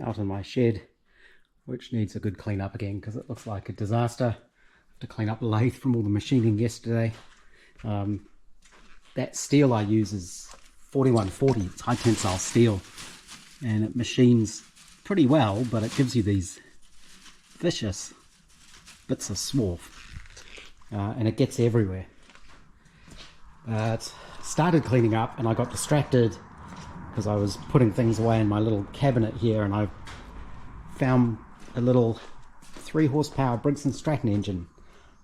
out in my shed, which needs a good clean up again because it looks like a disaster. I have to clean up the lathe from all the machining yesterday. That steel I use is 4140, it's high tensile steel, and it machines pretty well, but it gives you these vicious bits of swarf, and it gets everywhere. But started cleaning up and I got distracted because I was putting things away in my little cabinet here, and I found a little 3 horsepower Briggs & Stratton engine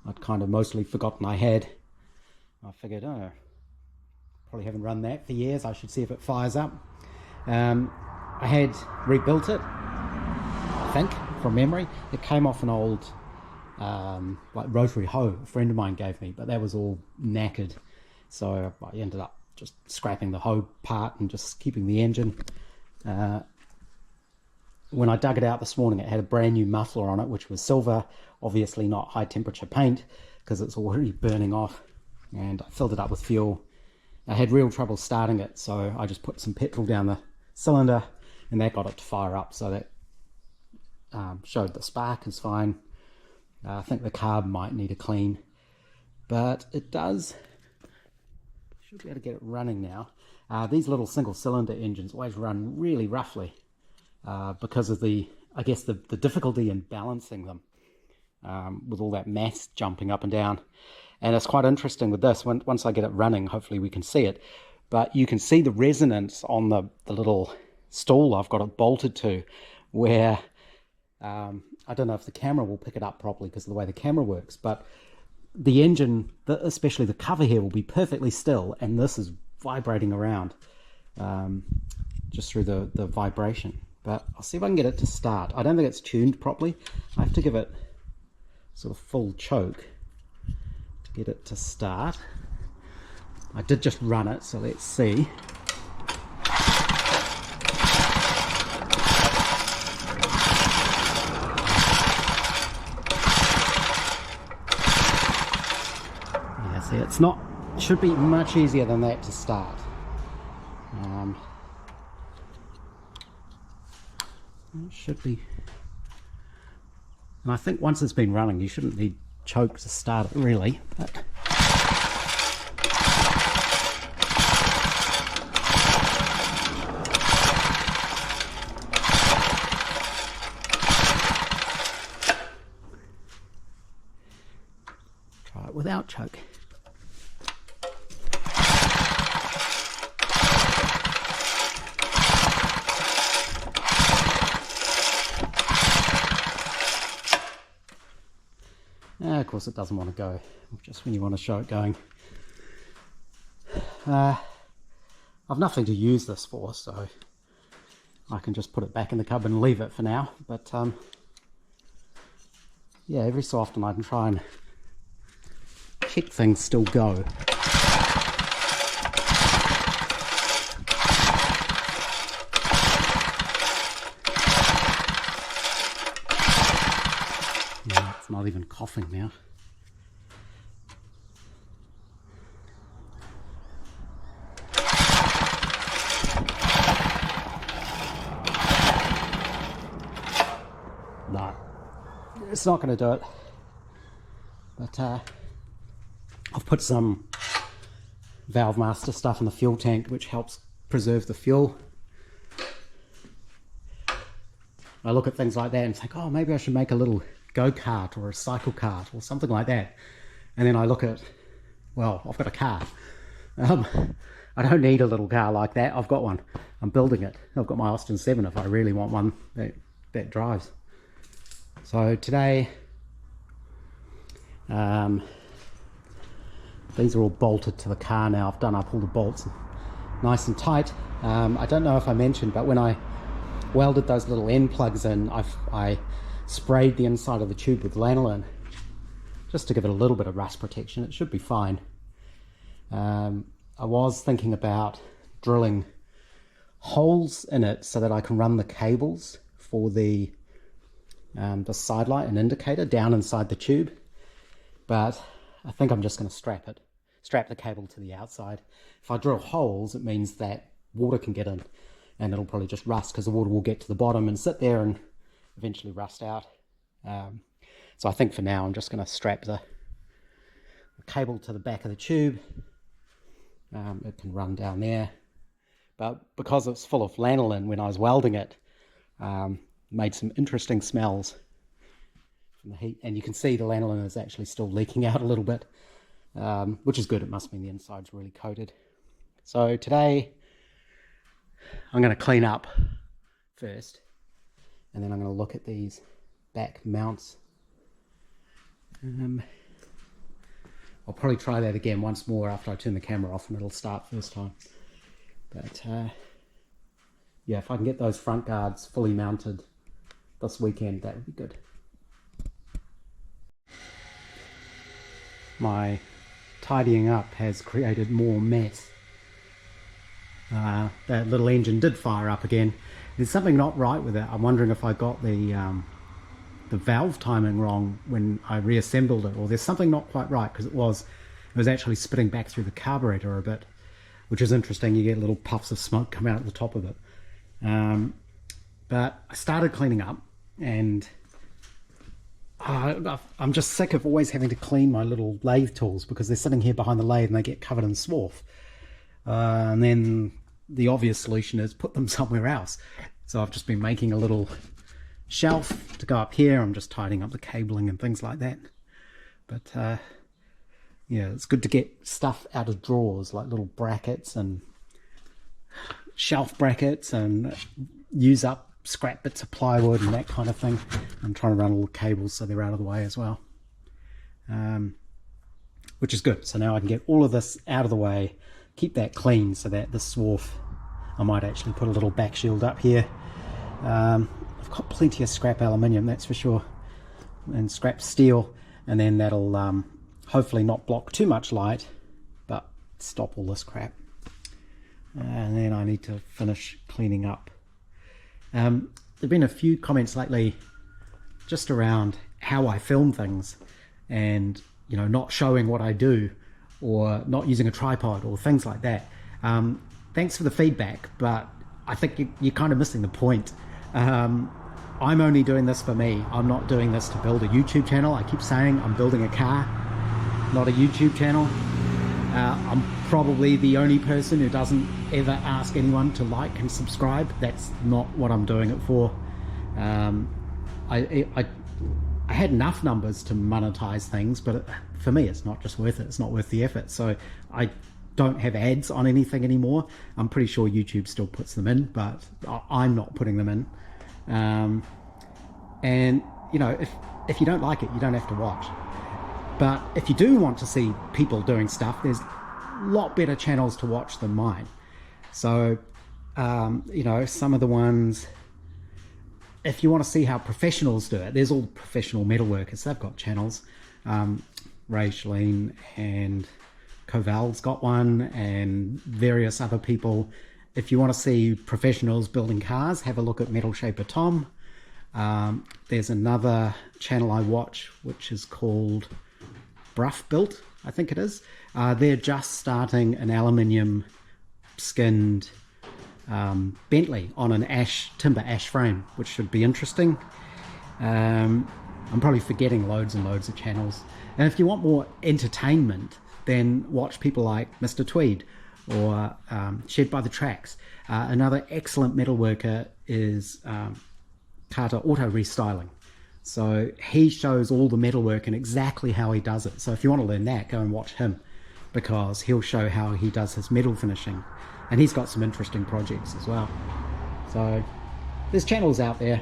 I'd kind of mostly forgotten I had. I figured, oh, probably haven't run that for years, I should see if it fires up. I had rebuilt it, I think, from memory. It came off an old like rotary hoe a friend of mine gave me, but that was all knackered, so I ended up just scrapping the hoe part and just keeping the engine. When I dug it out this morning, it had a brand new muffler on it, which was silver, obviously not high temperature paint because it's already burning off, and I filled it up with fuel. I had real trouble starting it, so I just put some petrol down the cylinder and that got it to fire up, so that showed the spark is fine. I think the carb might need a clean, but it does. Should be able to get it running now. These little single cylinder engines always run really roughly because of the, I guess, the difficulty in balancing them with all that mass jumping up and down. And it's quite interesting with this. Once I get it running, hopefully we can see it, but you can see the resonance on the little stool I've got it bolted to, where I don't know if the camera will pick it up properly because of the way the camera works, but the engine, especially the cover here, will be perfectly still, and this is vibrating around just through the vibration. But I'll see if I can get it to start. I don't think it's tuned properly. I have to give it sort of full choke to get it to start. I did just run it, so let's see. See, it's not, should be much easier than that to start. It should be, and I think once it's been running, you shouldn't need choke to start it really. But try it without choke. Of course it doesn't want to go, just when you want to show it going. I've nothing to use this for, so I can just put it back in the cupboard and leave it for now. But yeah, every so often I can try and check things still go. Not even coughing now. No, it's not going to do it. But I've put some Valve Master stuff in the fuel tank, which helps preserve the fuel. I look at things like that and think, oh, maybe I should make a little go-kart or a cycle cart or something like that, and then I look at, well, I've got a car. I don't need a little car like that. I've got one. I'm building it. I've got my Austin 7 if I really want one that drives. So today these are all bolted to the car now. I've done up all the bolts nice and tight. I don't know if I mentioned, but when I welded those little end plugs in, I sprayed the inside of the tube with lanolin just to give it a little bit of rust protection. It should be fine. I was thinking about drilling holes in it so that I can run the cables for the side light and indicator down inside the tube, but I think I'm just going to strap the cable to the outside. If I drill holes, it means that water can get in, and it'll probably just rust because the water will get to the bottom and sit there and eventually rust out. So I think for now I'm just going to strap the cable to the back of the tube. It can run down there, but because it's full of lanolin, when I was welding it, made some interesting smells from the heat, and you can see the lanolin is actually still leaking out a little bit, which is good. It must mean the inside's really coated. So today I'm going to clean up first, and then I'm going to look at these back mounts. I'll probably try that again once more after I turn the camera off, and it'll start first time. But yeah, if I can get those front guards fully mounted this weekend, that would be good. My tidying up has created more mess. That little engine did fire up again. There's something not right with it. I'm wondering if I got the valve timing wrong when I reassembled it, or there's something not quite right, because it was actually spitting back through the carburetor a bit, which is interesting. You get little puffs of smoke come out at the top of it. But I started cleaning up, and I'm just sick of always having to clean my little lathe tools because they're sitting here behind the lathe and they get covered in swarf. And then the obvious solution is put them somewhere else. So I've just been making a little shelf to go up here. I'm just tidying up the cabling and things like that. But yeah, it's good to get stuff out of drawers, like little brackets and shelf brackets, and use up scrap bits of plywood and that kind of thing. I'm trying to run all the cables so they're out of the way as well, which is good. So now I can get all of this out of the way, keep that clean, so that the swarf, I might actually put a little back shield up here. I've got plenty of scrap aluminium, that's for sure, and scrap steel, and then that'll hopefully not block too much light, but stop all this crap. And then I need to finish cleaning up. There've been a few comments lately just around how I film things, and you know, not showing what I do, or not using a tripod, or things like that. Thanks for the feedback, but I think you're kind of missing the point. I'm only doing this for me. I'm not doing this to build a YouTube channel. I keep saying I'm building a car, not a YouTube channel. I'm probably the only person who doesn't ever ask anyone to like and subscribe. That's not what I'm doing it for. I had enough numbers to monetize things, but for me it's not just worth it. It's not worth the effort. So I don't have ads on anything anymore. I'm pretty sure YouTube still puts them in, but I'm not putting them in. And you know, if you don't like it, you don't have to watch. But if you do want to see people doing stuff, there's a lot better channels to watch than mine. So you know, some of the ones, if you want to see how professionals do it, there's all professional metalworkers. They've got channels. Ray Schlien and Coval's got one, and various other people. If you want to see professionals building cars, have a look at Metal Shaper Tom. There's another channel I watch which is called Bruff Built, I think it is. They're just starting an aluminium skinned Bentley on an timber ash frame, which should be interesting. I'm probably forgetting loads and loads of channels. And if you want more entertainment, then watch people like Mr. Tweed or Shed by the Tracks. Another excellent metalworker is Carter Auto Restyling. So he shows all the metalwork and exactly how he does it. So if you want to learn that, go and watch him, because he'll show how he does his metal finishing. And he's got some interesting projects as well. So there's channels out there.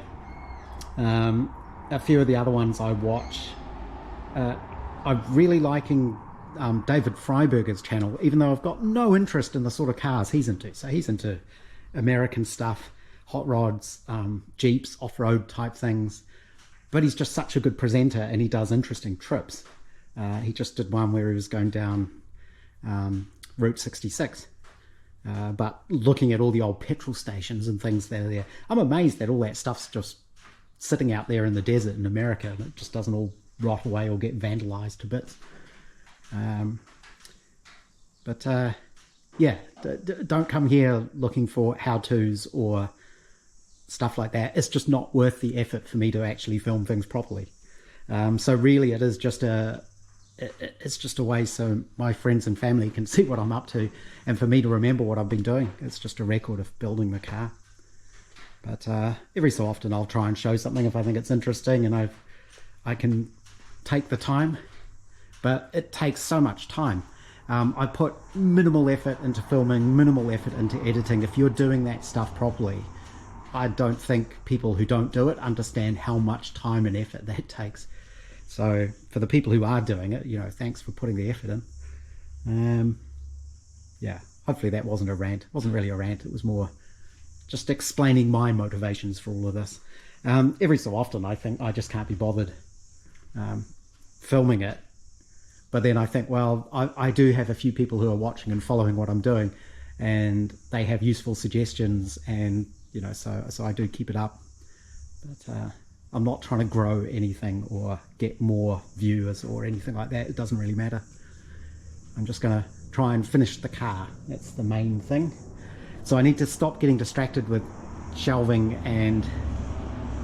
A few of the other ones I watch. I'm really liking David Freiberger's channel, even though I've got no interest in the sort of cars he's into. So he's into American stuff, hot rods, Jeeps, off-road type things. But he's just such a good presenter, and he does interesting trips. He just did one where he was going down Route 66. But looking at all the old petrol stations and things that are there. I'm amazed that all that stuff's just sitting out there in the desert in America, and it just doesn't all rot away or get vandalized to bits. yeah, don't come here looking for how-tos or stuff like that. It's just not worth the effort for me to actually film things properly. So really it is just it's just a way so my friends and family can see what I'm up to, and for me to remember what I've been doing. It's just a record of building the car. But every so often I'll try and show something if I think it's interesting and I can take the time, but it takes so much time. I put minimal effort into filming, minimal effort into editing. If you're doing that stuff properly, I don't think people who don't do it understand how much time and effort that takes. So for the people who are doing it, you know, thanks for putting the effort in. Yeah, hopefully that wasn't a rant. It wasn't really a rant. It was more just explaining my motivations for all of this. Every so often I think I just can't be bothered filming it. But then I think, well, I do have a few people who are watching and following what I'm doing, and they have useful suggestions, and you know, so I do keep it up. But I'm not trying to grow anything or get more viewers or anything like that. It doesn't really matter. I'm just going to try and finish the car. That's the main thing. So I need to stop getting distracted with shelving and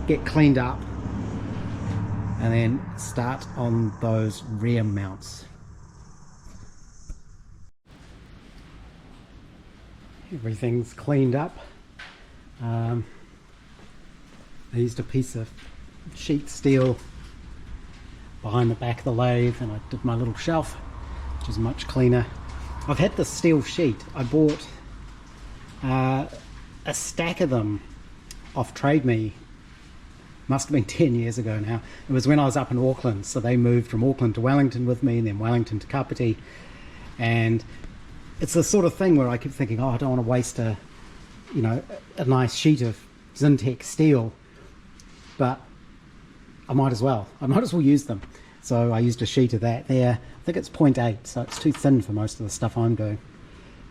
get cleaned up, and then start on those rear mounts. Everything's cleaned up. I used a piece of sheet steel behind the back of the lathe, and I did my little shelf, which is much cleaner. I've had this steel sheet. I bought a stack of them off Trade Me. Must have been 10 years ago now. It was when I was up in Auckland, so they moved from Auckland to Wellington with me, and then Wellington to Kapiti. And it's the sort of thing where I keep thinking, oh, I don't want to waste a nice sheet of Zintex steel, but I might as well use them. So I used a sheet of that there. I think it's 0.8, so it's too thin for most of the stuff I'm doing.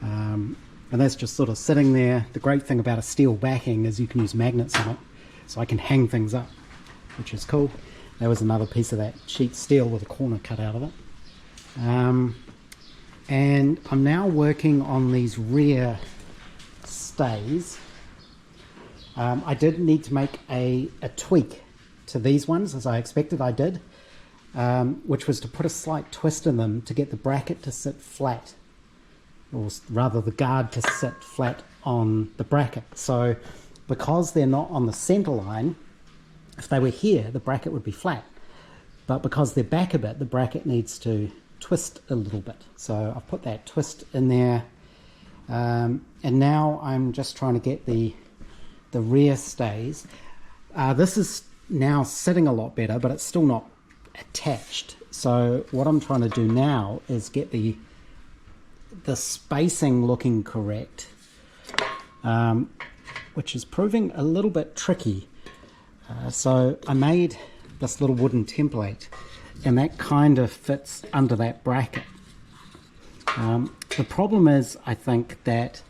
And that's just sort of sitting there. The great thing about a steel backing is you can use magnets on it, so I can hang things up, which is cool. There was another piece of that sheet steel with a corner cut out of it. And I'm now working on these rear stays. I did need to make a tweak to these ones, as I expected I did, which was to put a slight twist in them to get the bracket to sit flat, or rather the guard to sit flat on the bracket. So because they're not on the center line, if they were here, the bracket would be flat. But because they're back a bit, the bracket needs to twist a little bit. So I've put that twist in there. And now I'm just trying to get the rear stays. This is now sitting a lot better, but it's still not attached. So what I'm trying to do now is get the spacing looking correct, which is proving a little bit tricky. So I made this little wooden template, and that kind of fits under that bracket. The problem is, I think, that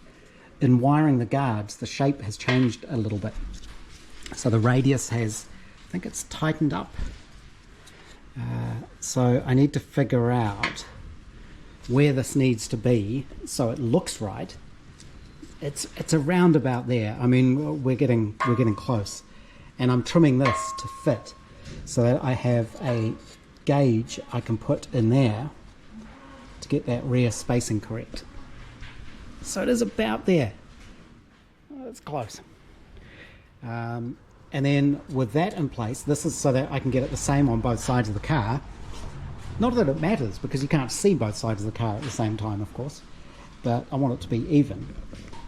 in wiring the guards, the shape has changed a little bit. So the radius has, I think it's tightened up. So I need to figure out where this needs to be so it looks right. It's around about there. I mean, we're getting close, and I'm trimming this to fit so that I have a gauge I can put in there to get that rear spacing correct. So it is about there. It's close. And then with that in place, this is so that I can get it the same on both sides of the car. Not that it matters, because you can't see both sides of the car at the same time, of course, but I want it to be even.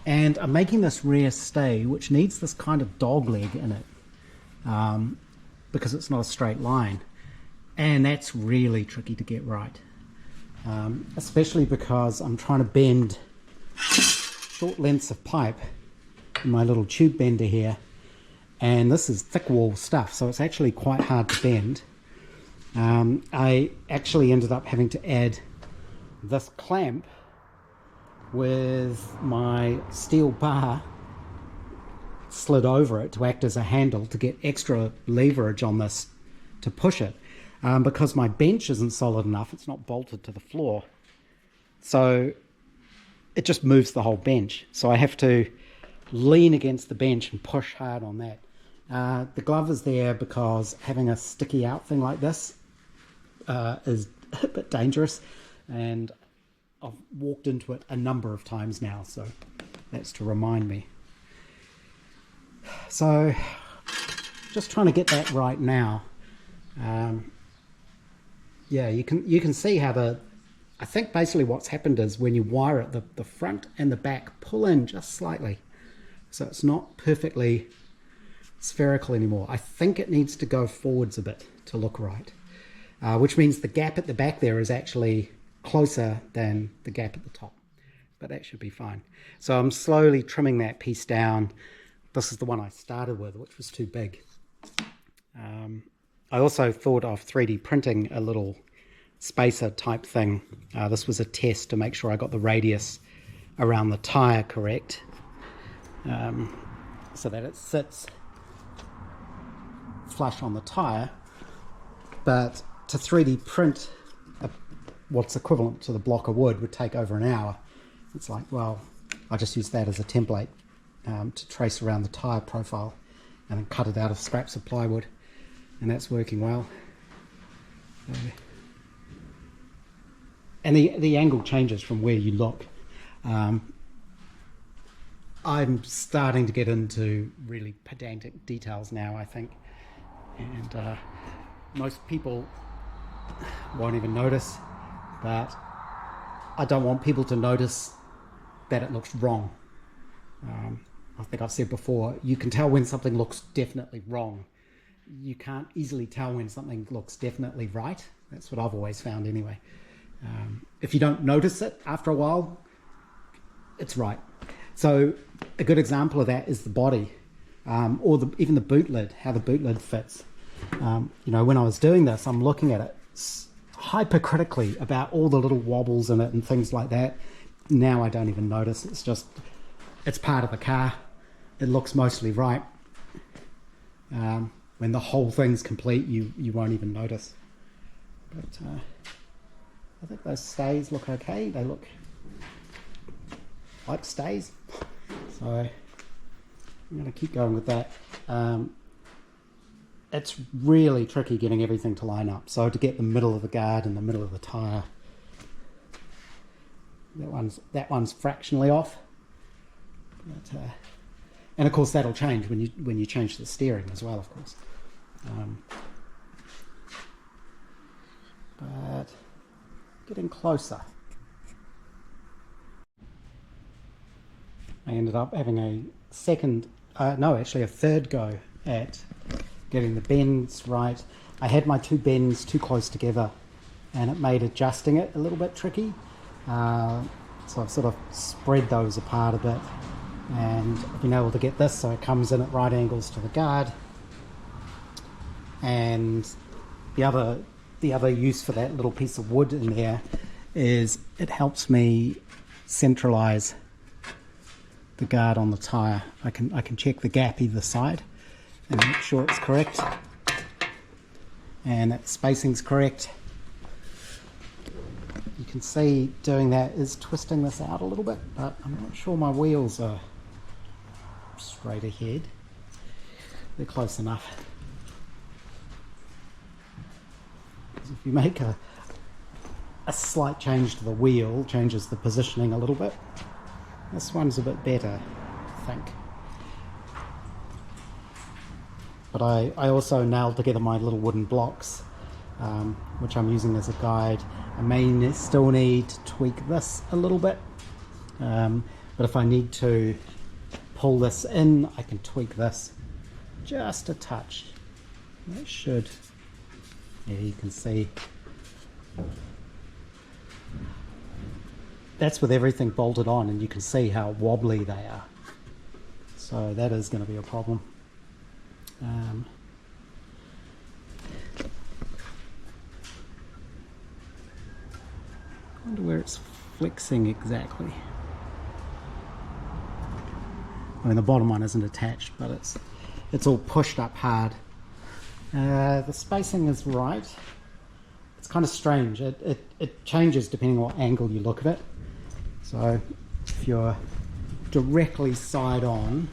And I'm making this rear stay, which needs this kind of dog leg in it, because it's not a straight line. And that's really tricky to get right, especially because I'm trying to bend short lengths of pipe in my little tube bender here, and this is thick wall stuff, so it's actually quite hard to bend. I actually ended up having to add this clamp with my steel bar slid over it to act as a handle to get extra leverage on this to push it, because my bench isn't solid enough. It's not bolted to the floor, so it just moves the whole bench. So I have to lean against the bench and push hard on that. The glove is there because having a sticky out thing like this is a bit dangerous, and I've walked into it a number of times now, so that's to remind me. So just trying to get that right now. Yeah, you can see how I think basically what's happened is when you wire it, the front and the back pull in just slightly, so it's not perfectly spherical anymore. I think it needs to go forwards a bit to look right, which means the gap at the back there is actually closer than the gap at the top, but that should be fine. So I'm slowly trimming that piece down. This is the one I started with, which was too big. I also thought of 3D printing a little spacer type thing. This was a test to make sure I got the radius around the tire correct, so that it sits flush on the tire. But to 3D print what's equivalent to the block of wood would take over an hour. It's like, well, I just use that as a template to trace around the tire profile and then cut it out of scraps of plywood, and that's working well. And the angle changes from where you look. I'm starting to get into really pedantic details now, I think, and most people won't even notice, but I don't want people to notice that it looks wrong. I think I've said before, you can tell when something looks definitely wrong. You can't easily tell when something looks definitely right. That's what I've always found anyway. If you don't notice it after a while, it's right. So a good example of that is the body, or even the boot lid, how the boot lid fits. When I was doing this, I'm looking at it hypercritically about all the little wobbles in it and things like that. Now I don't even notice. It's part of the car. It looks mostly right. When the whole thing's complete, you won't even notice. But I think those stays look okay. They look like stays. So I'm going to keep going with that. It's really tricky getting everything to line up. So to get the middle of the guard and the middle of the tyre, that one's fractionally off. But, and of course that'll change when you change the steering as well, of course. But getting closer. I ended up having a third go at getting the bends right. I had my two bends too close together, and it made adjusting it a little bit tricky. So I've sort of spread those apart a bit, and I've been able to get this so it comes in at right angles to the guard. And the other use for that little piece of wood in there is it helps me centralize the guard on the tire. I can check the gap either side and make sure it's correct and that spacing's correct. You can see doing that is twisting this out a little bit, but I'm not sure my wheels are straight ahead. They're close enough. If you make a slight change to the wheel, changes the positioning a little bit. This one's a bit better, I think. But I also nailed together my little wooden blocks, which I'm using as a guide. I may still need to tweak this a little bit, but if I need to pull this in, I can tweak this just a touch. That should, yeah, you can see. That's with everything bolted on, and you can see how wobbly they are. So that is going to be a problem. I wonder where it's flexing exactly. I mean, the bottom one isn't attached, but it's all pushed up hard. The spacing is right. It's kind of strange. It changes depending on what angle you look at it. So if you're directly side on,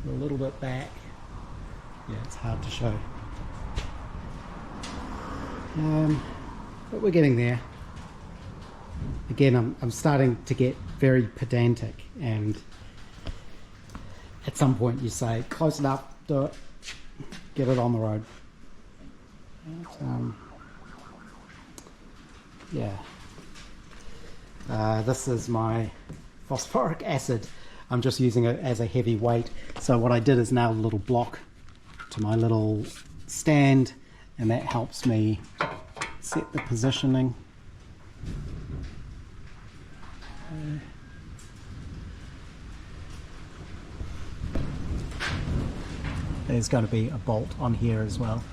a little bit back, yeah, it's hard to show. But we're getting there. Again, I'm starting to get very pedantic, and at some point you say, close it up, do it, get it on the road. But, yeah. This is my phosphoric acid. I'm just using it as a heavy weight. So what I did is nail a little block to my little stand, and that helps me set the positioning. There's going to be a bolt on here as well,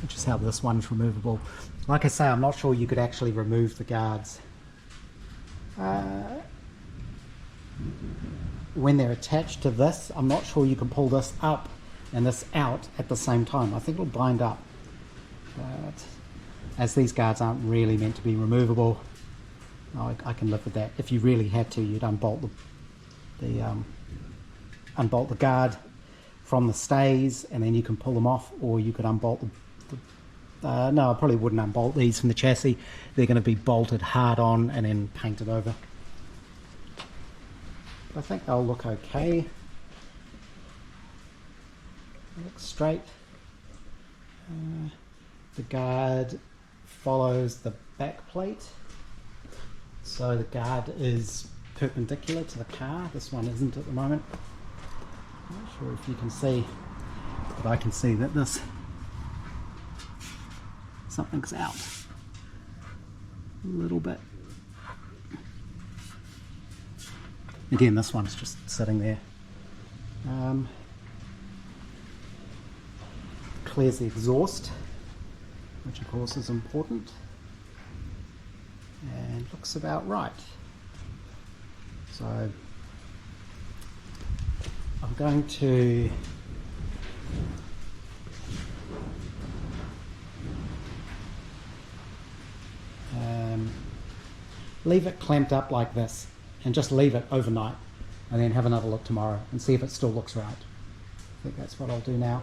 which is how this one's removable. Like I say, I'm not sure you could actually remove the guards when they're attached to this. I'm not sure you can pull this up and this out at the same time. I think it'll bind up, but as these guards aren't really meant to be removable, I can live with that. If you really had to, you'd unbolt unbolt the guard from the stays, and then you can pull them off, or you could unbolt no, I probably wouldn't unbolt these from the chassis. They're going to be bolted hard on and then painted over. I think they'll look okay. They look straight. The guard follows the back plate, so the guard is perpendicular to the car. This one isn't at the moment. I'm not sure if you can see, but I can see that this something's out a little bit. Again, this one's just sitting there. Clears the exhaust, which of course is important, and looks about right. So I'm going to leave it clamped up like this and just leave it overnight, and then have another look tomorrow and see if it still looks right. I think that's what I'll do now.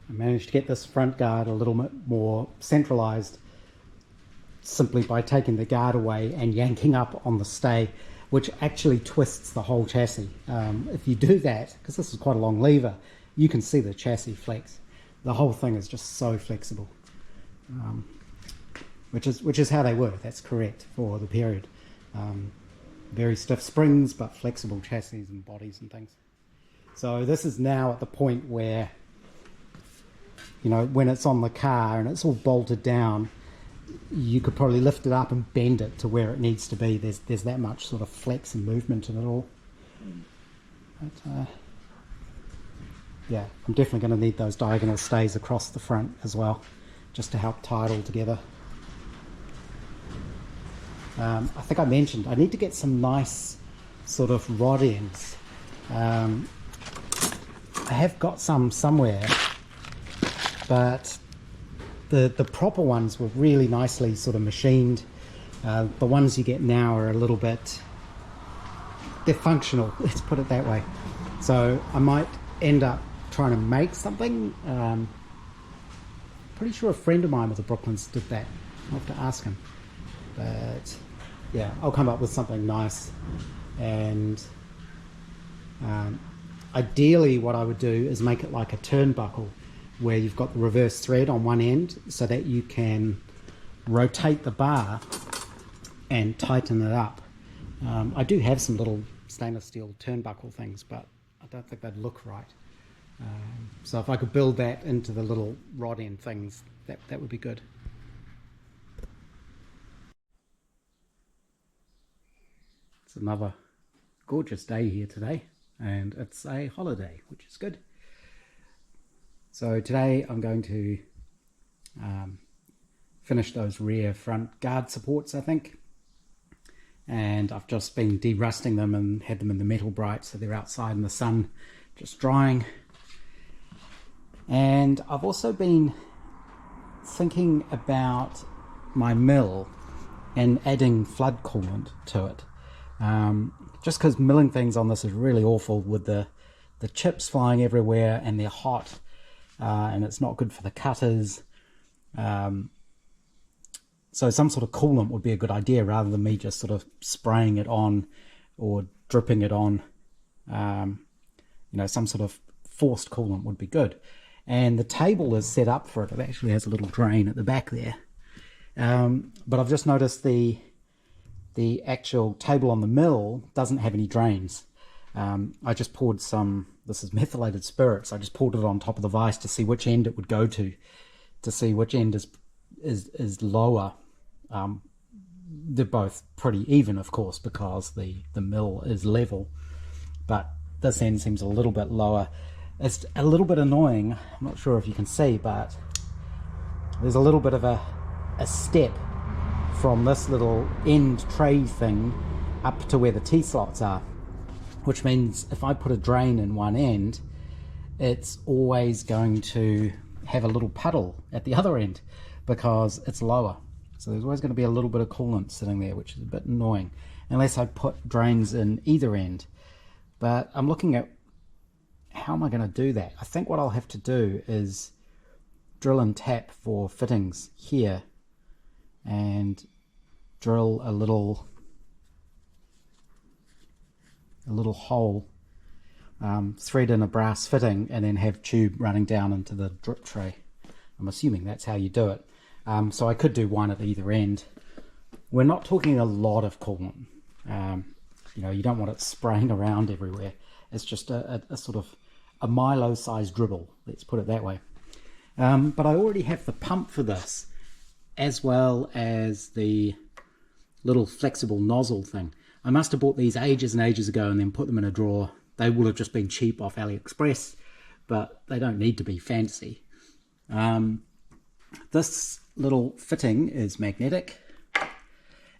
I managed to get this front guard a little bit more centralized simply by taking the guard away and yanking up on the stay, which actually twists the whole chassis. If you do that, because this is quite a long lever, you can see the chassis flex. The whole thing is just so flexible, which is how they were. That's correct for the period. Very stiff springs, but flexible chassis and bodies and things. So this is now at the point where, you know, when it's on the car and it's all bolted down, you could probably lift it up and bend it to where it needs to be. There's that much sort of flex and movement in it all. But, yeah, I'm definitely going to need those diagonal stays across the front as well, just to help tie it all together. I think I mentioned I need to get some nice sort of rod ends. I have got some somewhere, but the proper ones were really nicely sort of machined. The ones you get now are a little bit, they're functional, let's put it that way. So I might end up trying to make something. Pretty sure a friend of mine with the Brooklands did that. I'll have to ask him. But yeah, I'll come up with something nice. And ideally what I would do is make it like a turnbuckle, where you've got the reverse thread on one end so that you can rotate the bar and tighten it up. I do have some little stainless steel turnbuckle things, but I don't think they'd look right. So if I could build that into the little rod end things, that would be good. It's another gorgeous day here today, and it's a holiday, which is good. So today I'm going to finish those rear front guard supports, I think. And I've just been de-rusting them and had them in the metal bright, so they're outside in the sun, just drying. And I've also been thinking about my mill and adding flood coolant to it. Just because milling things on this is really awful with the chips flying everywhere, and they're hot, and it's not good for the cutters. So some sort of coolant would be a good idea rather than me just sort of spraying it on or dripping it on. You know, some sort of forced coolant would be good. And the table is set up for it. It actually has a little drain at the back there. But I've just noticed the actual table on the mill doesn't have any drains. I just poured some, this is methylated spirits, I just poured it on top of the vise to see which end it would go to see which end is lower. They're both pretty even, of course, because the mill is level, but this end seems a little bit lower. It's a little bit annoying. I'm not sure if you can see, but there's a little bit of a step from this little end tray thing up to where the T-slots are, which means if I put a drain in one end, it's always going to have a little puddle at the other end because it's lower. So there's always going to be a little bit of coolant sitting there, which is a bit annoying, unless I put drains in either end. But I'm looking at how am I going to do that. I think what I'll have to do is drill and tap for fittings here and drill a little hole, thread in a brass fitting, and then have tube running down into the drip tray. I'm assuming that's how you do it. So I could do one at either end. We're not talking a lot of coolant. You know, you don't want it spraying around everywhere. It's just a sort of a Milo-sized dribble, let's put it that way. But I already have the pump for this, as well as the little flexible nozzle thing. I must have bought these ages and ages ago and then put them in a drawer. They will have just been cheap off AliExpress, but they don't need to be fancy. This little fitting is magnetic,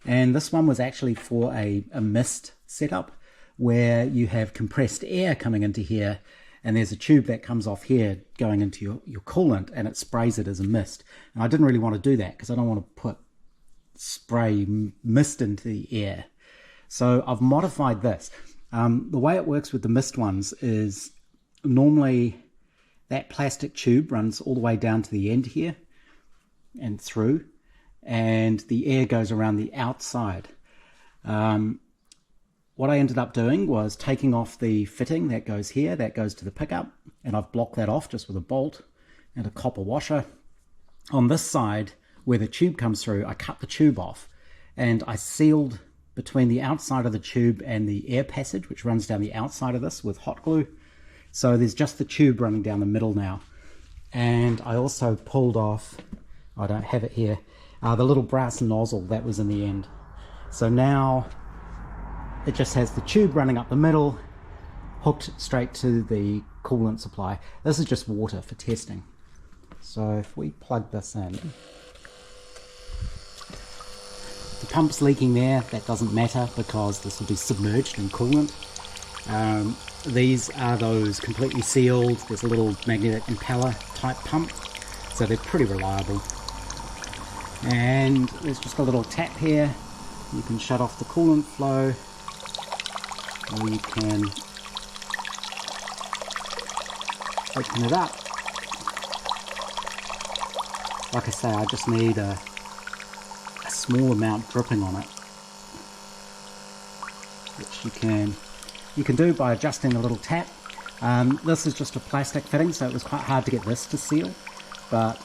and this one was actually for a mist setup where you have compressed air coming into here, and there's a tube that comes off here going into your coolant, and it sprays it as a mist. And I didn't really want to do that because I don't want to put spray mist into the air. So I've modified this. The way it works with the mist ones is normally that plastic tube runs all the way down to the end here and through, and the air goes around the outside. What I ended up doing was taking off the fitting that goes here, that goes to the pickup, and I've blocked that off just with a bolt and a copper washer. On this side, where the tube comes through, I cut the tube off, and I sealed between the outside of the tube and the air passage, which runs down the outside of this, with hot glue. So there's just the tube running down the middle now. And I also pulled off, I don't have it here, the little brass nozzle that was in the end. So now it just has the tube running up the middle, hooked straight to the coolant supply. This is just water for testing. So if we plug this in, the pump's leaking there. That doesn't matter because this will be submerged in coolant. These are those completely sealed. There's a little magnetic impeller type pump, so they're pretty reliable. And there's just a little tap here. You can shut off the coolant flow, or you can open it up. Like I say, I just need a small amount dripping on it, which you can do by adjusting the little tap. This is just a plastic fitting, so it was quite hard to get this to seal, but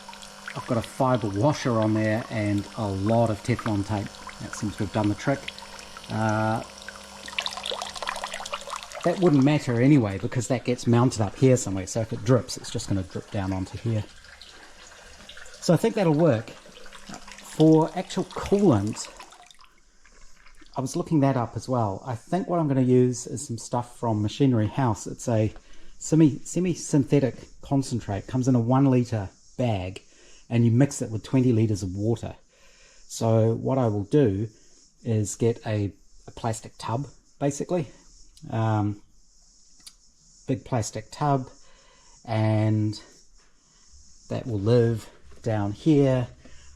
I've got a fibre washer on there and a lot of Teflon tape. That seems to have done the trick. That wouldn't matter anyway because that gets mounted up here somewhere, so if it drips, it's just going to drip down onto here. So I think that'll work. For actual coolant, I was looking that up as well. I think what I'm going to use is some stuff from Machinery House. It's a semi-synthetic concentrate. Comes in a 1 litre bag, and you mix it with 20 litres of water. So what I will do is get a plastic tub, basically. Big plastic tub, and that will live down here.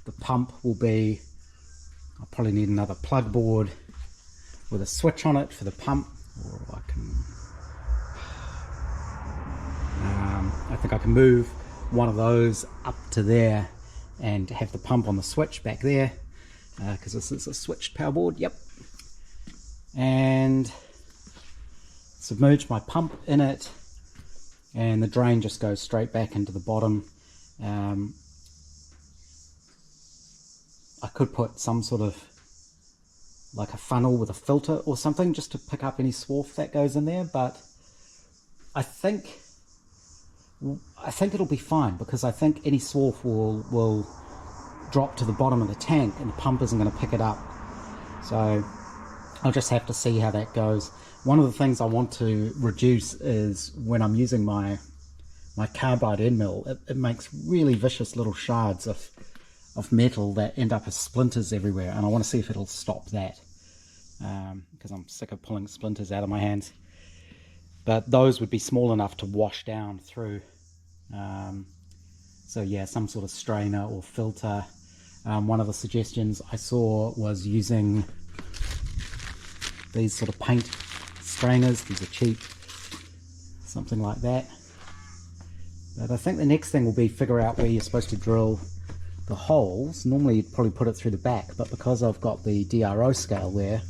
The pump will be I'll probably need another plug board with a switch on it for the pump, or I think I can move one of those up to there and have the pump on the switch back there, because this is a switched power board. Yep. And submerge my pump in it, and the drain just goes straight back into the bottom. I could put some sort of like a funnel with a filter or something just to pick up any swarf that goes in there, but I think it'll be fine, because I think any swarf will drop to the bottom of the tank and the pump isn't going to pick it up. So I'll just have to see how that goes. One of the things I want to reduce is when I'm using my carbide end mill, it makes really vicious little shards of metal that end up as splinters everywhere, and I want to see if it'll stop that, because I'm sick of pulling splinters out of my hands. But those would be small enough to wash down through. So yeah, some sort of strainer or filter. One of the suggestions I saw was using these sort of paint strainers. These are cheap, something like that. But I think the next thing will be figure out where you're supposed to drill the holes. Normally you'd probably put it through the back, but because I've got the DRO scale there,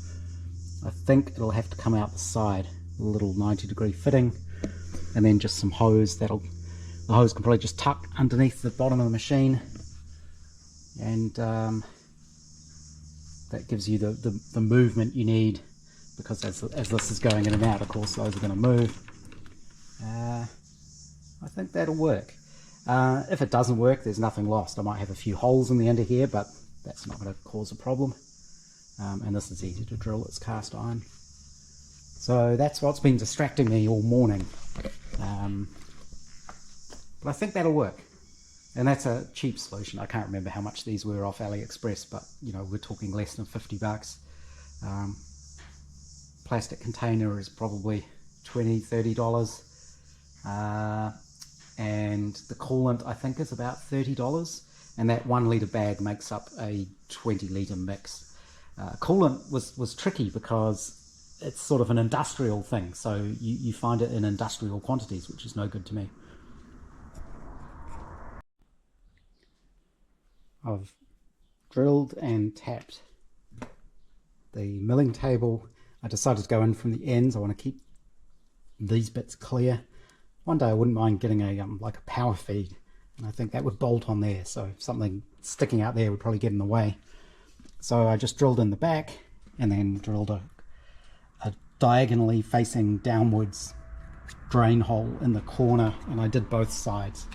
I think it'll have to come out the side, a little 90-degree fitting, and then just some hose. The hose can probably just tuck underneath the bottom of the machine, and that gives you the movement you need, because as this is going in and out, of course those are going to move. I think that'll work. If it doesn't work, there's nothing lost. I might have a few holes in the end of here, but that's not going to cause a problem. And this is easy to drill, it's cast iron. So that's what's been distracting me all morning. But I think that'll work. And that's a cheap solution. I can't remember how much these were off AliExpress, but you know, we're talking less than 50 bucks. Plastic container is probably $20–30. And the coolant I think is about $30, and that 1 litre bag makes up a 20-litre mix. Coolant was tricky because it's sort of an industrial thing, so you find it in industrial quantities, which is no good to me. I've drilled and tapped the milling table. I decided to go in from the ends. I want to keep these bits clear. One day I wouldn't mind getting a like a power feed, and I think that would bolt on there, so something sticking out there would probably get in the way. So I just drilled in the back, and then drilled a diagonally facing downwards drain hole in the corner, and I did both sides.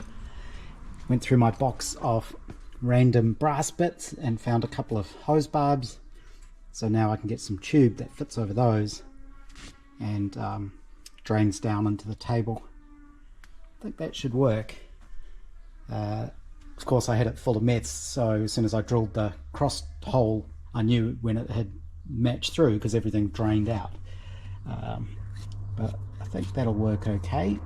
Went through my box of random brass bits and found a couple of hose barbs, so now I can get some tube that fits over those and drains down into the table. I think that should work. Of course I had it full of meths, so as soon as I drilled the cross hole I knew when it had matched through, because everything drained out. But I think that'll work okay.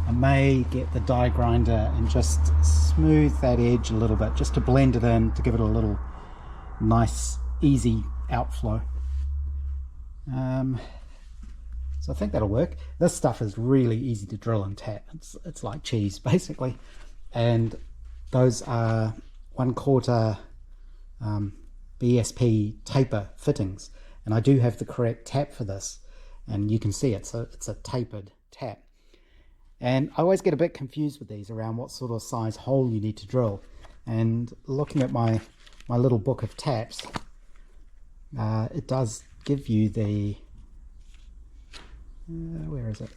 I may get the die grinder and just smooth that edge a little bit, just to blend it in, to give it a little nice easy outflow. So I think that'll work. This stuff is really easy to drill and tap. It's like cheese basically, and those are 1/4 BSP taper fittings, and I do have the correct tap for this, and you can see it's a tapered tap. And I always get a bit confused with these around what sort of size hole you need to drill, and looking at my little book of taps, it does give you the where is it,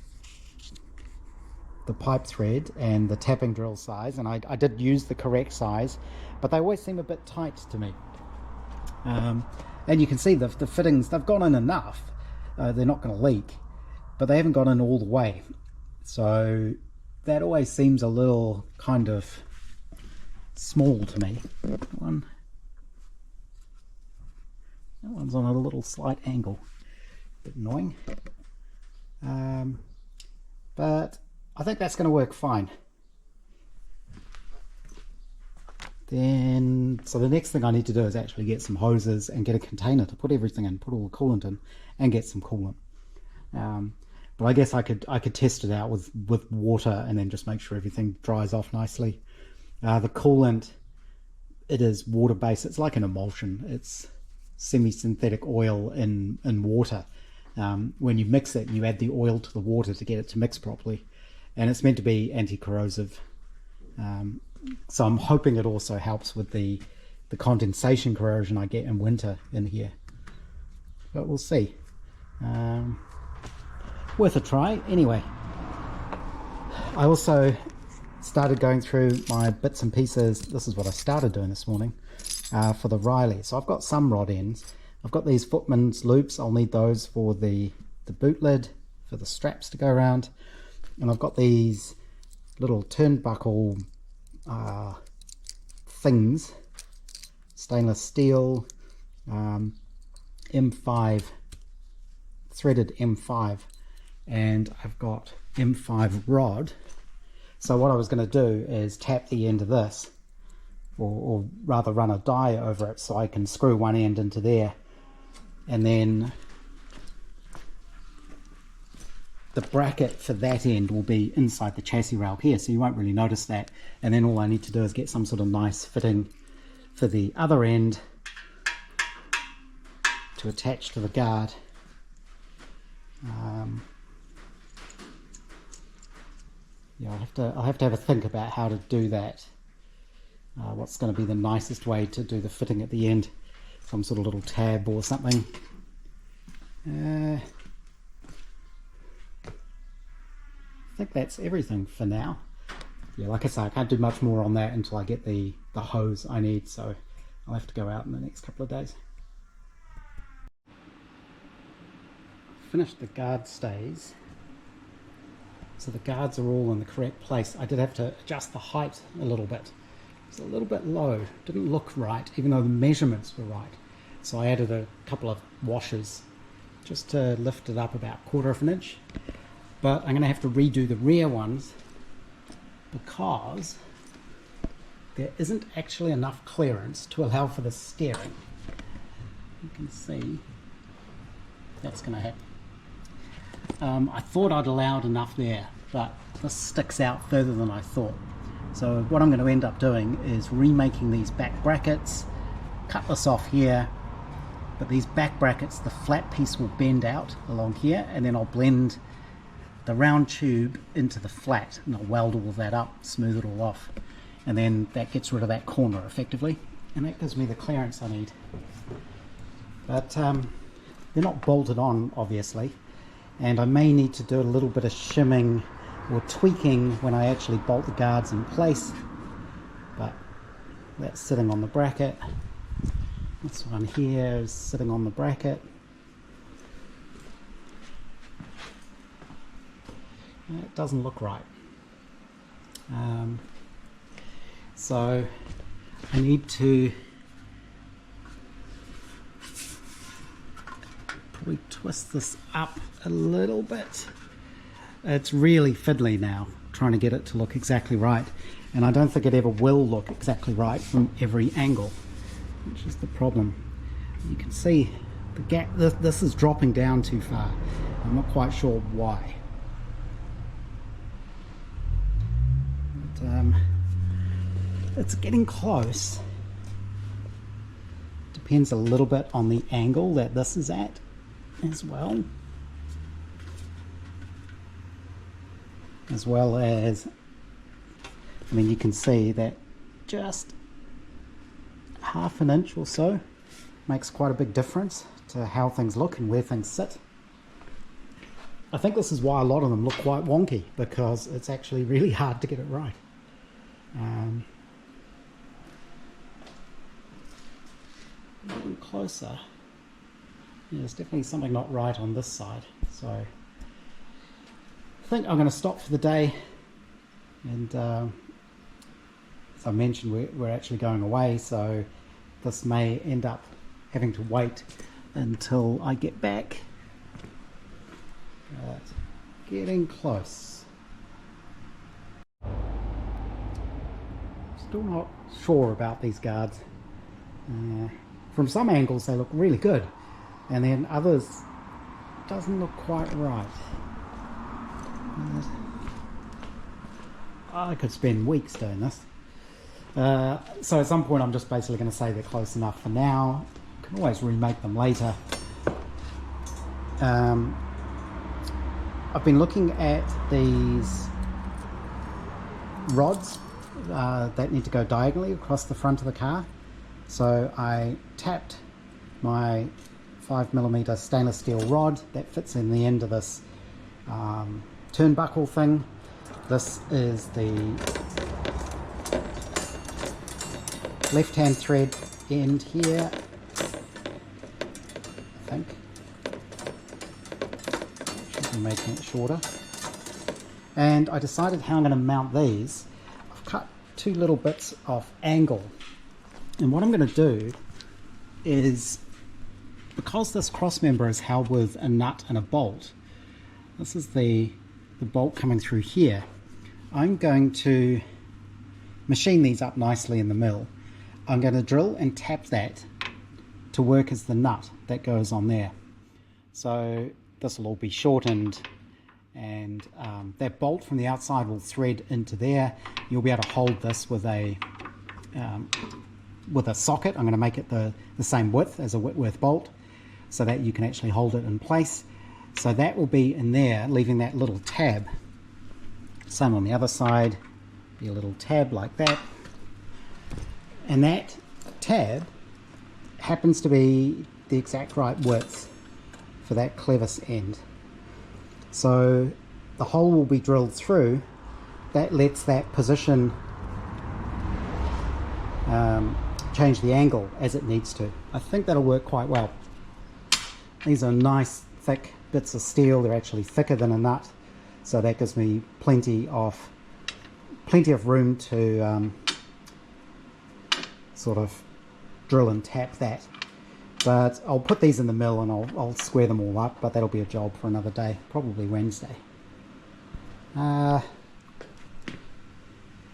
the pipe thread and the tapping drill size, and I did use the correct size, but they always seem a bit tight to me. And you can see the fittings, they've gone in enough, they're not going to leak, but they haven't gone in all the way, so that always seems a little kind of small to me. That one's on a little slight angle, a bit annoying. But I think that's going to work fine. Then, so the next thing I need to do is actually get some hoses and get a container to put everything in, put all the coolant in, and get some coolant. But I guess I could test it out with water and then just make sure everything dries off nicely. The coolant, it is water-based. It's like an emulsion. It's semi-synthetic oil in water. When you mix it, you add the oil to the water to get it to mix properly, and it's meant to be anti-corrosive. So I'm hoping it also helps with the condensation corrosion I get in winter in here, but we'll see. Worth a try anyway. I also started going through my bits and pieces. This is what I started doing this morning for the Riley. So I've got some rod ends. I've got these footman's loops. I'll need those for the boot lid, for the straps to go around, and I've got these little turnbuckle things, stainless steel, M5, threaded M5, and I've got M5 rod. So what I was going to do is tap the end of this, or rather run a die over it so I can screw one end into there, and then the bracket for that end will be inside the chassis rail here, so you won't really notice that. And then all I need to do is get some sort of nice fitting for the other end to attach to the guard. Yeah, I'll have to have a think about how to do that. What's going to be the nicest way to do the fitting at the end? Some sort of little tab or something. I think that's everything for now. Yeah, like I say, I can't do much more on that until I get the hose I need, so I'll have to go out in the next couple of days. Finished the guard stays. So the guards are all in the correct place. I did have to adjust the height a little bit. It's a little bit low, didn't look right, even though the measurements were right. So I added a couple of washers just to lift it up about 1/4 of an inch. But I'm going to have to redo the rear ones because there isn't actually enough clearance to allow for the steering. You can see that's going to happen. I thought I'd allowed enough there, but this sticks out further than I thought. So what I'm going to end up doing is remaking these back brackets, cut this off here, but these back brackets, the flat piece will bend out along here, and then I'll blend the round tube into the flat, and I'll weld all of that up, smooth it all off, and then that gets rid of that corner effectively, and that gives me the clearance I need. But they're not bolted on, obviously, and I may need to do a little bit of shimming or tweaking when I actually bolt the guards in place. But that's sitting on the bracket. This one here is sitting on the bracket. It doesn't look right. So I need to probably twist this up a little bit. It's really fiddly now, trying to get it to look exactly right, and I don't think it ever will look exactly right from every angle, which is the problem. You can see the gap, this is dropping down too far. I'm not quite sure why. But, it's getting close. Depends a little bit on the angle that this is at as well. As well as, I mean, you can see that just 1/2 inch or so makes quite a big difference to how things look and where things sit. I think this is why a lot of them look quite wonky, because it's actually really hard to get it right. A little closer. Yeah, there's definitely something not right on this side, so I think I'm going to stop for the day. And as I mentioned, we're actually going away, so this may end up having to wait until I get back. But getting close. Still not sure about these guards. From some angles they look really good, and then others doesn't look quite right. I could spend weeks doing this. So at some point I'm just basically going to say they're close enough for now. Can always remake them later. I've been looking at these rods that need to go diagonally across the front of the car. So I tapped my 5mm stainless steel rod that fits in the end of this turnbuckle thing. This is the left hand thread end here, I think. Should be making it shorter. And I decided how I'm going to mount these. I've cut 2 little bits of angle, and what I'm going to do is, because this cross member is held with a nut and a bolt, this is the bolt coming through here, I'm going to machine these up nicely in the mill. I'm going to drill and tap that to work as the nut that goes on there. So this will all be shortened, and that bolt from the outside will thread into there. You'll be able to hold this with a socket. I'm going to make it the same width as a Whitworth bolt so that you can actually hold it in place. So that will be in there, leaving that little tab. Same on the other side, be a little tab like that. And that tab happens to be the exact right width for that clevis end. So the hole will be drilled through. That lets that position change the angle as it needs to. I think that'll work quite well. These are nice thick bits of steel. They're actually thicker than a nut, so that gives me plenty of room to sort of drill and tap that. But I'll put these in the mill and I'll square them all up, but that'll be a job for another day, probably Wednesday.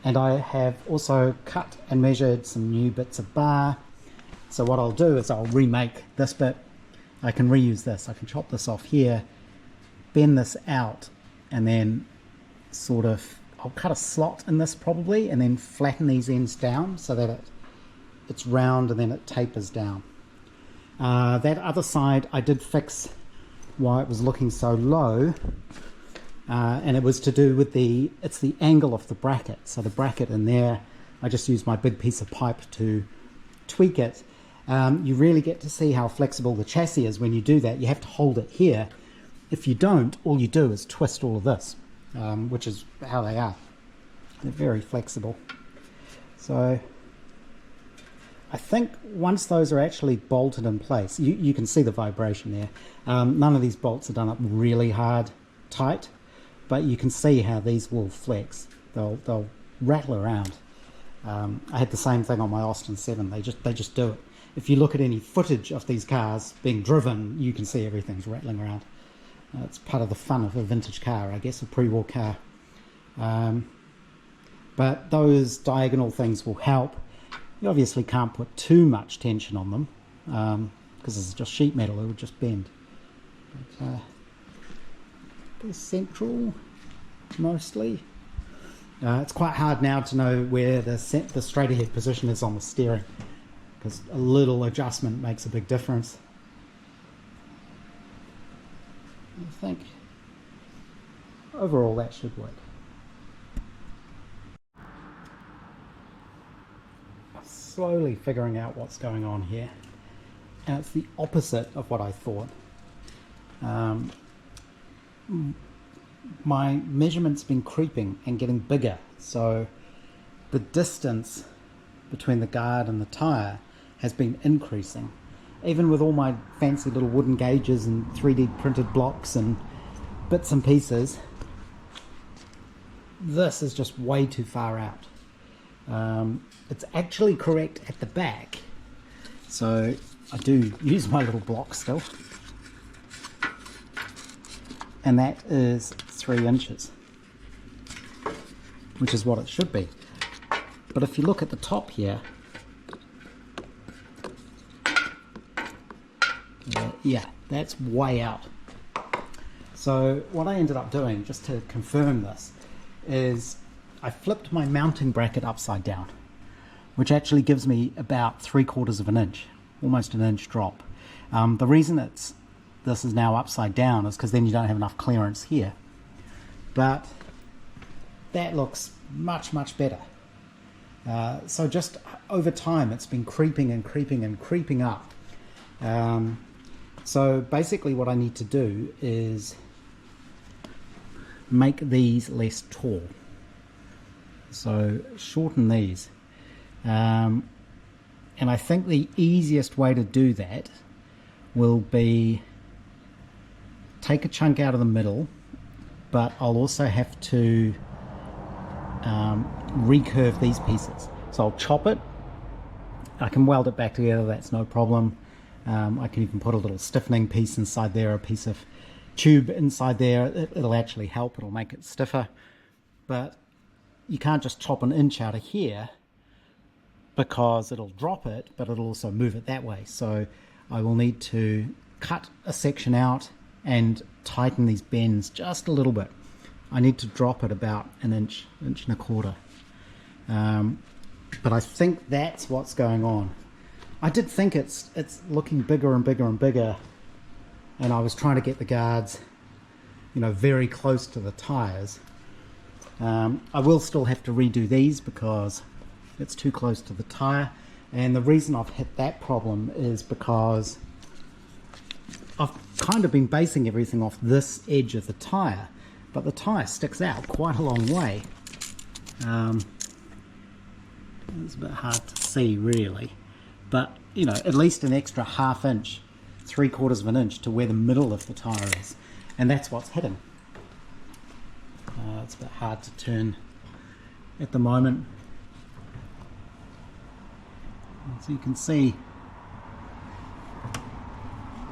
And I have also cut and measured some new bits of bar. So what I'll do is I'll remake this bit. I can reuse this. I can chop this off here, bend this out, and then sort of, I'll cut a slot in this probably, and then flatten these ends down so that it's round and then it tapers down. That other side I did fix why it was looking so low, and it was to do with it's the angle of the bracket. So the bracket in there, I just used my big piece of pipe to tweak it. You really get to see how flexible the chassis is when you do that. You have to hold it here. If you don't, all you do is twist all of this, which is how they are. They're very flexible. So I think once those are actually bolted in place, you can see the vibration there. None of these bolts are done up really hard, tight, but you can see how these will flex. They'll rattle around. I had the same thing on my Austin 7. They just do it. If you look at any footage of these cars being driven, you can see everything's rattling around. It's part of the fun of a vintage car, I guess, a pre-war car. But those diagonal things will help. You obviously can't put too much tension on them because it's just sheet metal, it would just bend. But they're central mostly. It's quite hard now to know where the straight ahead position is on the steering, because a little adjustment makes a big difference. I think overall that should work. Slowly figuring out what's going on here, and it's the opposite of what I thought. My measurement's been creeping and getting bigger, so the distance between the guard and the tyre has been increasing. Even with all my fancy little wooden gauges and 3D printed blocks and bits and pieces, this is just way too far out. It's actually correct at the back, so I do use my little block still, and that is 3 inches, which is what it should be. But if you look at the top here, yeah, that's way out. So what I ended up doing, just to confirm this, is I flipped my mounting bracket upside down, which actually gives me about 3/4 of an inch, almost an inch drop. The reason this is now upside down is because then you don't have enough clearance here. But that looks much, much better. So just over time, it's been creeping and creeping and creeping up. So basically what I need to do is make these less tall. So shorten these. And I think the easiest way to do that will be take a chunk out of the middle, but I'll also have to recurve these pieces. So I'll chop it. I can weld it back together, that's no problem. I can even put a little stiffening piece inside there, a piece of tube inside there. It'll actually help, it'll make it stiffer. But you can't just chop an inch out of here because it'll drop it, but it'll also move it that way. So I will need to cut a section out and tighten these bends just a little bit. I need to drop it about an inch, inch and a quarter. But I think that's what's going on. I did think it's looking bigger and bigger and bigger, and I was trying to get the guards, you know, very close to the tires. I will still have to redo these because it's too close to the tire, and the reason I've hit that problem is because I've kind of been basing everything off this edge of the tire, but the tire sticks out quite a long way. It's a bit hard to see really, but you know, at least an extra ½ inch, 3/4 of an inch to where the middle of the tire is, and that's what's hidden. It's a bit hard to turn at the moment. So you can see,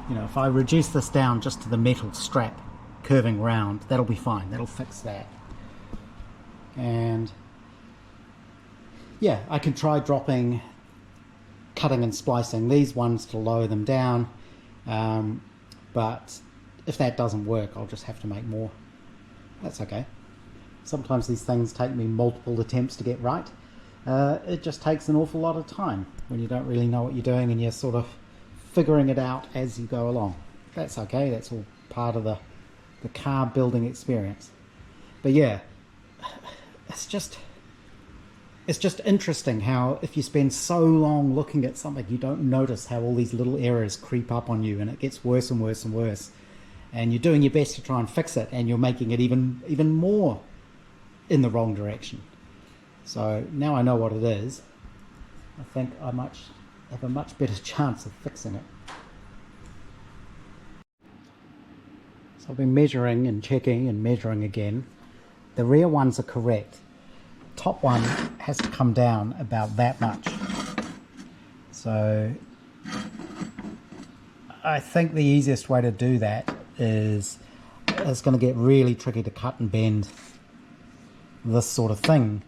you know, if I reduce this down just to the metal strap curving round, that'll be fine, that'll fix that. And yeah, I can try cutting and splicing these ones to lower them down, but if that doesn't work, I'll just have to make more. That's okay. Sometimes these things take me multiple attempts to get right. It just takes an awful lot of time when you don't really know what you're doing and you're sort of figuring it out as you go along. That's okay, that's all part of the car building experience. But yeah, it's just interesting how if you spend so long looking at something, you don't notice how all these little errors creep up on you, and it gets worse and worse and worse. And you're doing your best to try and fix it, and you're making it even more in the wrong direction. So now I know what it is. I think I might have a much better chance of fixing it. So I've been measuring and checking and measuring again. The rear ones are correct. Top one has to come down about that much. So I think the easiest way to do that is, it's going to get really tricky to cut and bend this sort of thing.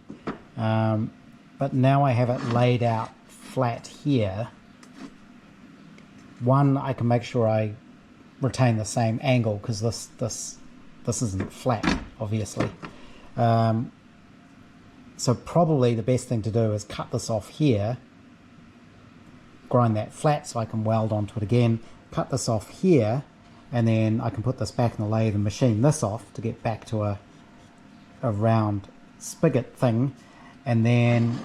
But now I have it laid out flat here. One, I can make sure I retain the same angle because this isn't flat, obviously. So probably the best thing to do is cut this off here, grind that flat so I can weld onto it again, cut this off here, and then I can put this back in the lathe and machine this off to get back to a round spigot thing, and then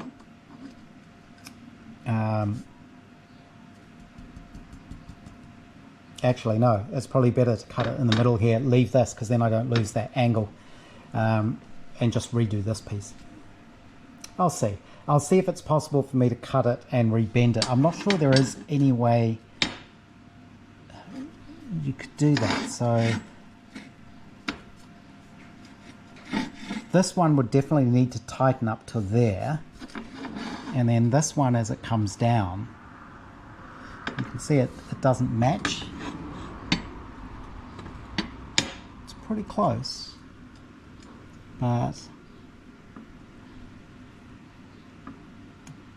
actually no, it's probably better to cut it in the middle here, leave this because then I don't lose that angle, and just redo this piece. I'll see if it's possible for me to cut it and rebend it. I'm not sure there is any way you could do that. So this one would definitely need to tighten up to there, and then this one, as it comes down, you can see it doesn't match. It's pretty close, but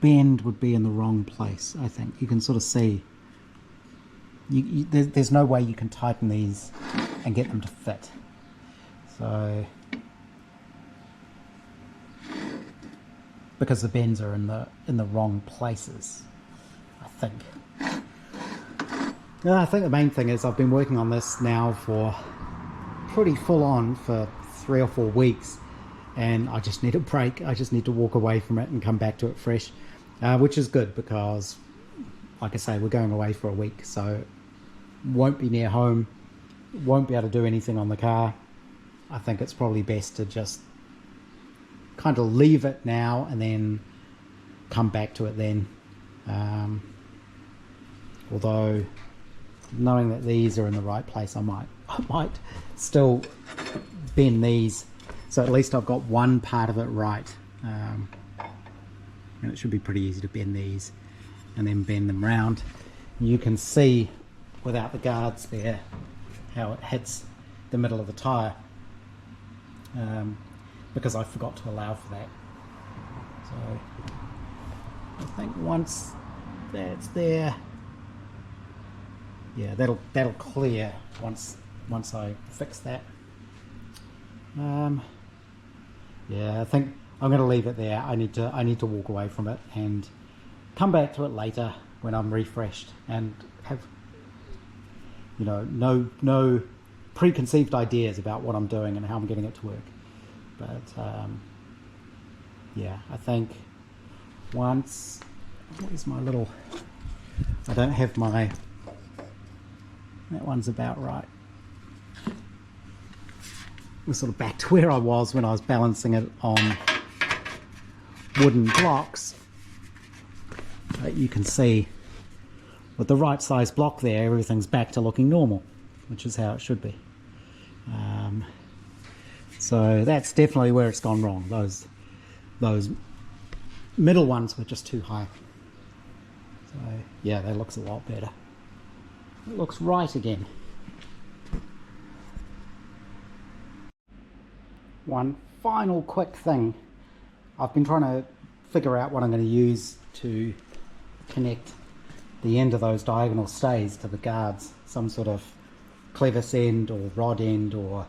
bend would be in the wrong place, I think. You can sort of see. There's no way you can tighten these and get them to fit. So, because the bends are in the wrong places, I think. I think the main thing is I've been working on this now for pretty full on for 3 or 4 weeks, and I just need a break. I just need to walk away from it and come back to it fresh, which is good because, like I say, we're going away for a week, so won't be near home, won't be able to do anything on the car. I think it's probably best to just kind of leave it now and then come back to it then. Although knowing that these are in the right place, I might still bend these, so at least I've got one part of it right. And it should be pretty easy to bend these and then bend them round. You can see without the guards there how it hits the middle of the tyre, because I forgot to allow for that. So I think once that's there, yeah, that'll clear once I fix that. Yeah, I think I'm going to leave it there. I need to walk away from it and come back to it later when I'm refreshed and have, you know, no preconceived ideas about what I'm doing and how I'm getting it to work. But yeah, I think once, where's my little, I don't have my, that one's about right. We're sort of back to where I was when I was balancing it on wooden blocks. You can see with the right size block there, everything's back to looking normal, which is how it should be. So that's definitely where it's gone wrong. Those middle ones were just too high. So yeah, that looks a lot better. It looks right again. One final quick thing. I've been trying to figure out what I'm going to use to connect the end of those diagonal stays to the guards. Some sort of clevis end or rod end or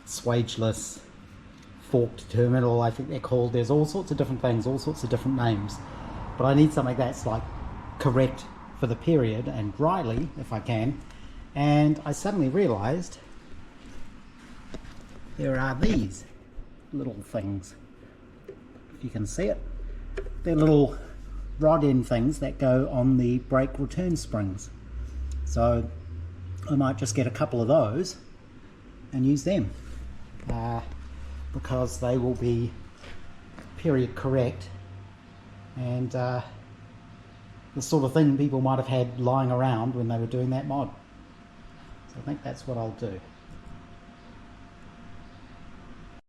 swageless forked terminal, I think they're called. There's all sorts of different things, all sorts of different names. But I need something that's like correct for the period and Riley, if I can. And I suddenly realized there are these little things, if you can see it. They're little rod end things that go on the brake return springs. So I might just get a couple of those and use them, because they will be period correct and the sort of thing people might have had lying around when they were doing that mod. So I think that's what I'll do.